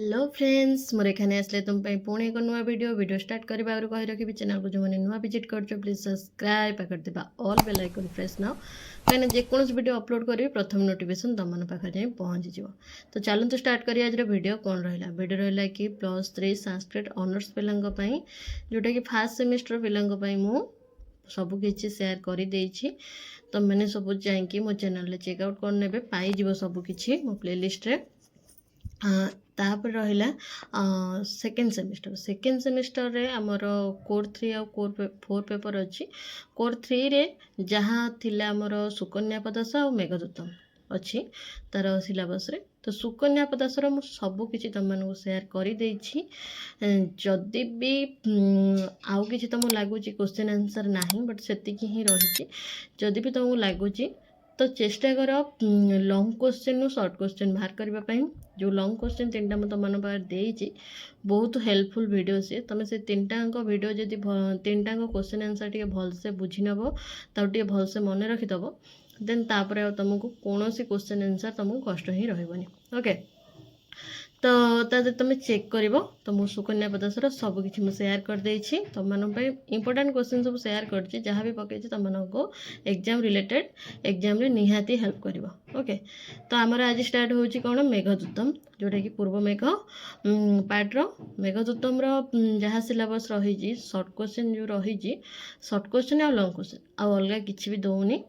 Hello friends मोर एखाने आसले तुम पुणी एक नुआ वीडियो स्टार्ट करने आगे कही रखी चैनल को जो मैंने नुआ विजिट कर प्लीज सब्सक्राइब कर all bell icon press now कहीं जेकोसी वीडियो अपलोड करी प्रथम नोटिफिकेशन तुम पाखे जाए पहुँची जाव। तो चलते स्टार्ट करिए आज वीडियो कौन रहा वीडियो रहा कि +3 संस्कृत ऑनर्स पिलांई जोटा कि फर्स्ट सेमेस्टर पिलांई मु सबकि सेयार कर तुम मैंने सब जाकि मो चैनल चेकआउट करने पाइज सबकि मो प्लेलिस्ट रे। तापर रहिला सेकेंड सेमेस्टर रे आमर कोर 3 आ कोर 4 पेपर अच्छी। कोर 3 रे जहाँ थिला आमर सुकन्या पदास और मेघदूतम अच्छी तार सिलेबस रे। तो सुकन्या पदासर मु सबकि तुम मानक सेयार कर जदि भी आउ कि तुमको लगुच क्वेश्चन आंसर ना बट से ही रही जदि भी तुमको लगुच तो चेष्टा कर लॉन्ग क्वेश्चन शॉर्ट क्वेश्चन बाहर करने। जो लॉन्ग क्वेश्चन 3टा मुझे तुम पाखे बहुत हेल्पफुल वीडियो सी तुम से 3टाक वीडियो जदि 3टाक क्वेश्चन आंसर टे भलसे बुझी नब टे भलसे मन रखिदब देन तापर तुमको कौन सी क्वेश्चन आंसर तुमको कष्ट ही रही। ओके तो तुम चेक कर तो मु सुकन्या पदासर सबकि मुझे सेयार कर तुम मान इंपोर्टाट क्वेश्चन सब सेयार कर जहाँ भी पकई तुम को एग्जाम रिलेटेड एग्जाम रे निहाती हेल्प कर। ओके तो आमर आज स्टार्ट हो कौन मेघदूतम जोटा कि पूर्व मेघ पार्टर मेघदूतम जहाँ सिलेबस रही सर्ट क्वेश्चन जो रही सर्ट क्वेश्चन आ लॉन्ग क्वेश्चन आ अलग किसी भी दौनी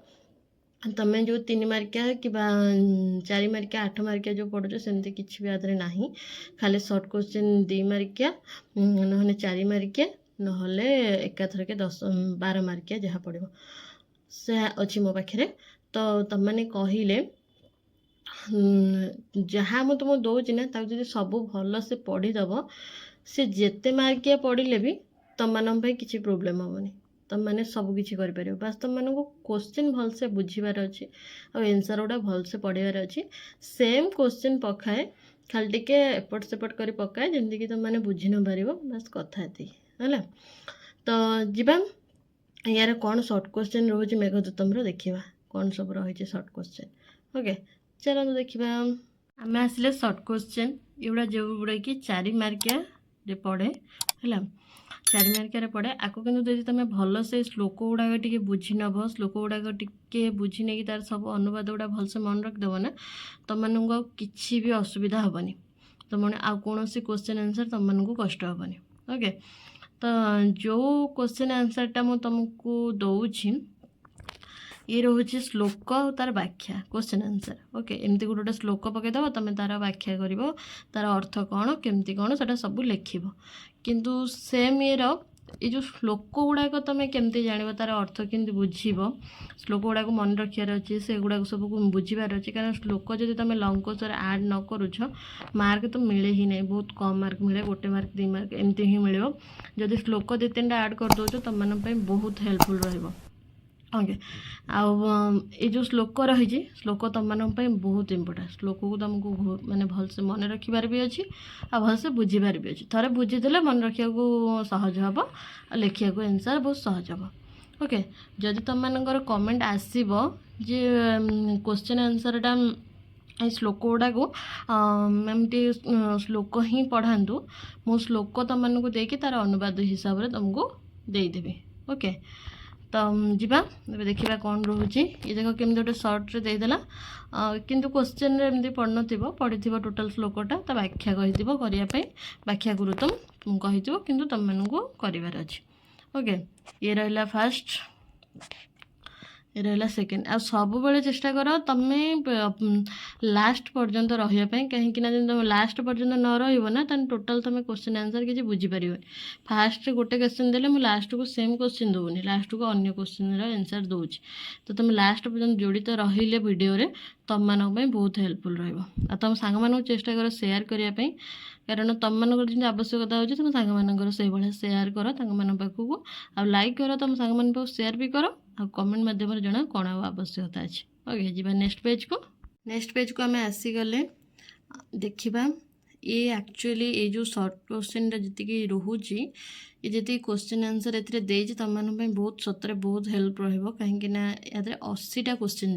तुम्हें जो 3 मार्किया कि 4 मार्किया 8 मार्किया जो पढ़ुच सेमती किसी भी आदि ना खाली सर्ट क्वेश्चन 2 मार्किया ना 4 मार्किया ना एकाथर के 10-12 मार्किया जहाँ पड़ो से अच्छी मो पाखे। तो तुमने कहले जहाँ मुझे तुमको दौची ना जो सब भल से पढ़ीदब सी जिते मार्किया पढ़ले भी तुम मान किसी प्रोब्लेम हेनी तुम मैंने सबकि कर बास तुम मानक क्वेश्चन भलसे बुझीबार अच्छे और एनसर गुड़ा भलसे पढ़ार अच्छे सेम क्वेश्चन पकाए खाली टिके एपट सेपट कर पकाए जमीक तुम मैंने बुझी न पार बास कथा है। तो जीवा यार कौन सर्ट क्वेश्चन रोज मेघदूतम देखा कौन सब रही सर्ट क्वेश्चन। ओके चलो देखा आम आसिले सर्ट क्वेश्चन एगुड़ा जो गुड़ा कि 4 मार्किया पढ़े है 4 मार्किया पढ़े आपको कितु तुम भल से श्लोक गुड़ाक टे बुझी नब श्लोक गुड़ाक टे बुझी नहीं तार सब अनुवाद गुड़ा भलसे मन रखिदेव ना तुम मानू कि भी असुविधा हेनी तुम आ कौन क्वेश्चन आंसर तुम मानू कष्ट हेनी। ओके तो जो क्वेश्चन आंसरटा मुझे तुमको दौची ये रोचे श्लोक और तार व्याख्या क्वेश्चन आंसर। ओके एमती गोटे श्लोक पकईदेव तुम तार व्याख्या कर तार अर्थ कौन केमती कौन से सब लिख किंतु सेम ये जो श्लोक गुड़ाक तुम केमती जान तार अर्थ केमती बुझ श्लोक गुड़ाक मन रखार अच्छे से गुड़ाक सब बुझीबार अच्छे कारण श्लोक जब तुम लॉन्ग क्वेश्चन ऐड न करुछ मार्क तो मिले ही नहीं बहुत कम मार्क मिले 1 मार्क 2 मार्क एमती ही मिले जदि श्लोक 2-3टा ऐड कर दो तुम मान बहुत हेल्पफुल रहिबो। ओके ये जो श्लोक रही श्लोक तुम मान बहुत इंपोर्टेंट श्लोक को तुमको माने भलसे मन रखार भी अच्छी आ भलसे बुझीबार भी अच्छी थे बुझीदे मन रखा सहज हम और लिखा आंसर बहुत सहज हम। ओके जदि तुम मानकर कमेंट आसब जे क्वेश्चन आंसरटा श्लोक गुड़ा को मैम टे श्लोक ही पढ़ातु मो श्लोक तुम मानक देकी तार अनुवाद हिसाब से तुमको देदेवी। ओके तो जीवा देखा कौन रोचे ये देख केमी गोटे सर्ट्रे देदेला किंतु क्वेश्चन एमती पढ़ न पढ़ी टोटाल श्लोकटा तो व्याख्या करने व्याख्या गुरुत्व कही किंतु तुम मानू करार अच्छे। ओके ये रहा फर्स्ट ये रहा सेकेंड आ सब बेले चेष्टा कर तुम लास्ट पर्यंत रही कहीं तुम लास्ट पर्यंत न रहा टोटाल तुम क्वेश्चन आंसर किसी बुझीपार फास्ट गोटे क्वेश्चन देले मुझे लास्ट को सेम क्वेश्चन दूनी लास्ट को अन्य क्वेश्चन आंसर दूसरी तो तुम लास्ट पर्यंत जोड़ित रही वीडियो रे तुम मानक बहुत हेल्पफुल रहा तुम सांग मानक चेष्टा कर सेयार करने कारण तुम मानक जो आवश्यकता हो तुम सांग मानकर से भाया सेयार कर पाखक आ लाइक कर तुम सांग मान पाखु सेयार भी कर आ कमेंट मध्यम जना कौन आवश्यकता अच्छे। ओके जी नेक्स्ट पेज को आम आसीगले देखा ये एक्चुअली ये जो सर्ट क्वेश्चन जी रोचे ये जी क्वेश्चन आंसर ए तुम मान बहुत सतरे बहुत हेल्प रही 80टा क्वेश्चन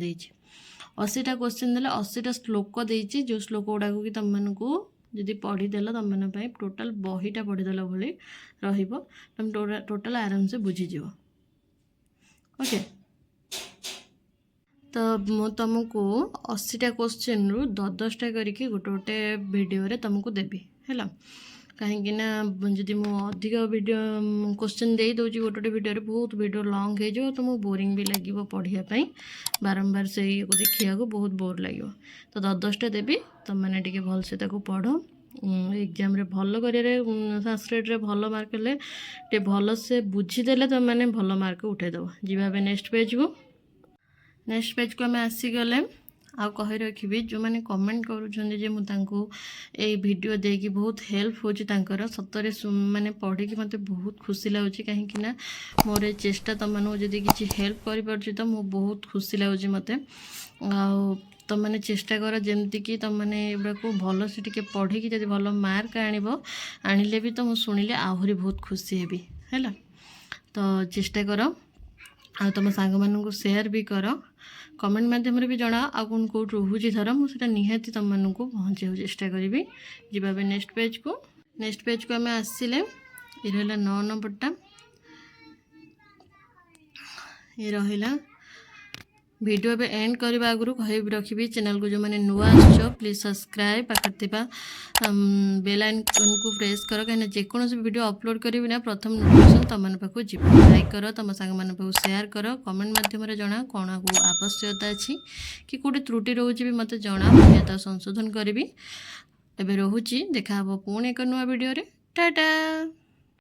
80टा क्वेश्चन देले 80टा श्लोक देती जो श्लोक गुड़ाक कि तुम मानक ଯଦି ପଢ଼ିଦେଲ ତୁମମାନଙ୍କ ପାଇଁ ଟୋଟାଲ୍ ବହିଟା ପଢ଼ିଦେଲା ଭଳି ରହିବ, ତୁମେ ଟୋଟାଲ୍ ଆରାମସେ ବୁଝିଯିବ। ଓକେ, ତ ମୁଁ ତୁମକୁ 80ଟା କ୍ୱେଶ୍ଚିନ୍ରୁ 10ଟା କରିକି ଗୋଟେ ଭିଡ଼ିଓରେ ତୁମକୁ ଦେବି ହେଲା। କାହିଁକିନା ଯଦି ମୁଁ ଅଧିକ ଭିଡ଼ିଓ କ୍ୱେଶ୍ଚିନ୍ ଦେଇଦେଉଛି ଗୋଟେ ଭିଡ଼ିଓରେ, ବହୁତ ଭିଡ଼ିଓ ଲଙ୍ଗ୍ ହେଇଯିବ, ତୁମକୁ ବୋରିଂ ବି ଲାଗିବ ପଢ଼ିବା ପାଇଁ, ବାରମ୍ବାର ସେଇକୁ ଦେଖିବାକୁ ବହୁତ ବୋର୍ ଲାଗିବ। ତ 10ଟା ଦେବି, ତୁମମାନେ ଟିକେ ଭଲସେ ତାକୁ ପଢ଼। ଏକ୍ଜାମ୍ରେ ଭଲ କରିବାରେ, ସାଂସ୍କ୍ରିଟ୍ରେ ଭଲ ମାର୍କ ହେଲେ ଟିକେ ଭଲସେ ବୁଝିଦେଲେ ତୁମମାନେ ଭଲ ମାର୍କ ଉଠାଇଦେବ। ଯିବା ଏବେ ନେକ୍ସଟ ପେଜ୍କୁ ଆମେ ଆସିଗଲେ। ଆଉ କହି ରଖିବି, ଯେଉଁମାନେ କମେଣ୍ଟ କରୁଛନ୍ତି ଯେ ମୁଁ ତାଙ୍କୁ ଏଇ ଭିଡ଼ିଓ ଦେଇକି ବହୁତ ହେଲ୍ପ ହେଉଛି ତାଙ୍କର, ସତରେ ମାନେ ପଢ଼ିକି ମୋତେ ବହୁତ ଖୁସି ଲାଗୁଛି। କାହିଁକିନା ମୋର ଏଇ ଚେଷ୍ଟା ତୁମମାନଙ୍କୁ ଯଦି କିଛି ହେଲ୍ପ କରିପାରୁଛି ତ ମୁଁ ବହୁତ ଖୁସି ଲାଗୁଛି ମୋତେ। ଆଉ ତୁମମାନେ ଚେଷ୍ଟା କର ଯେମିତିକି ତୁମମାନେ ଏଗୁଡ଼ାକୁ ଭଲସେ ଟିକେ ପଢ଼ିକି ଯଦି ଭଲ ମାର୍କ ଆଣିଲେ ବି ତ ମୁଁ ଶୁଣିଲେ ଆହୁରି ବହୁତ ଖୁସି ହେବି ହେଲା। ତ ଚେଷ୍ଟା କର, ଆଉ ତୁମ ସାଙ୍ଗମାନଙ୍କୁ ସେୟାର ବି କର, କମେଣ୍ଟ ମାଧ୍ୟମରେ ବି ଜଣାଅ। ଆଉ କ'ଣ କେଉଁଠି ରହୁଛି ଧର, ମୁଁ ସେଇଟା ନିହାତି ତୁମମାନଙ୍କୁ ପହଞ୍ଚାଇବାକୁ ଚେଷ୍ଟା କରିବି। ଯିବା ଏବେ ନେକ୍ସଟ ପେଜ୍କୁ ଆମେ ଆସିଲେ, ଏ ରହିଲା 9 ନମ୍ବରଟା, ଏ ରହିଲା। ଭିଡ଼ିଓ ଏବେ ଏଣ୍ଡ କରିବା ଆଗରୁ କହିବି ରଖିବି, ଚ୍ୟାନେଲକୁ ଯେଉଁମାନେ ନୂଆ ଆସିଛ ପ୍ଲିଜ୍ ସବସ୍କ୍ରାଇବ୍, ପାଖରେ ଥିବା ବେଲ୍ ଆଇକନ୍କୁ ପ୍ରେସ୍ କର, କାହିଁକିନା ଯେକୌଣସି ଭିଡ଼ିଓ ଅପଲୋଡ଼ କରିବି ନା ପ୍ରଥମ ନୋଟିଫିକେସନ୍ ତୁମମାନଙ୍କ ପାଖକୁ ଯିବ। ଲାଇକ୍ କର, ତୁମ ସାଙ୍ଗମାନଙ୍କ ପାଖକୁ ସେୟାର କର, କମେଣ୍ଟ ମାଧ୍ୟମରେ ଜଣାଅ କ'ଣ ଆବଶ୍ୟକତା ଅଛି କି କେଉଁଠି ତ୍ରୁଟି ରହୁଛି ବି ମୋତେ ଜଣାଅ, ମୁଁ ତା ସଂଶୋଧନ କରିବି। ଏବେ ରହୁଛି, ଦେଖା ହେବ ପୁଣି ଏକ ନୂଆ ଭିଡ଼ିଓରେ। ଟାଟା।